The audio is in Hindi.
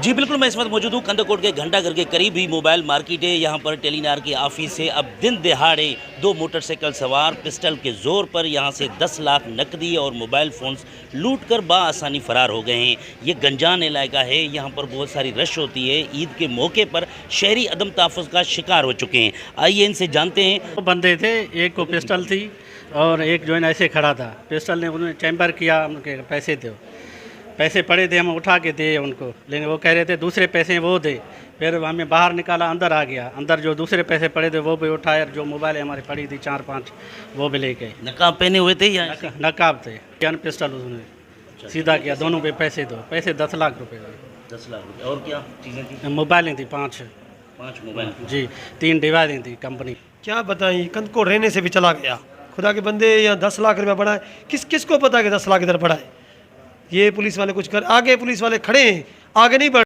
जी बिल्कुल, मैं इस वक्त मौजूद हूँ कंदकोट के घंटाघर के करीब ही मोबाइल मार्केट है। यहाँ पर टेलीनार की ऑफिस है। अब दिन दिहाड़े दो मोटरसाइकिल सवार पिस्टल के जोर पर यहाँ से 10 लाख नकदी और मोबाइल फ़ोन्स लूट कर बाआसानी फरार हो गए हैं। ये गंजान इलाका है, यहाँ पर बहुत सारी रश होती है। ईद के मौके पर शहरी अदम तहफ़्फ़ुज़ का शिकार हो चुके हैं। आइए इनसे जानते हैं। दो बंदे थे, एक को पिस्टल थी और एक जो है ना ऐसे खड़ा था। पिस्टल ने उन्होंने चैम्बर किया, उनके पैसे दो, पैसे पड़े थे, हम उठा के दिए उनको, लेकिन वो कह रहे थे दूसरे पैसे वो दे। फिर हमें बाहर निकाला, अंदर आ गया, अंदर जो दूसरे पैसे पड़े थे वो भी उठाए, जो मोबाइल हमारी पड़ी थी 4-5 वो भी ले गए। नकाब पहने हुए थे या नकाब थे, गन पिस्टल उसने सीधा किया, दोनों पे पैसे दो, पैसे 10 लाख रुपए हुए। 10 लाख रुपये और क्या चीज़ें थी? मोबाइलें थी 5 मोबाइल जी, 3 डिवाइसें थी कंपनी। क्या बताएं, कंदकोट रहने से भी चला गया। खुदा के बंदे, यहाँ 10 लाख रुपया पड़ा है। किस को पता है कि 10 लाख इधर पड़ा है। ये पुलिस वाले कुछ कर, आगे पुलिस वाले खड़े हैं, आगे नहीं बढ़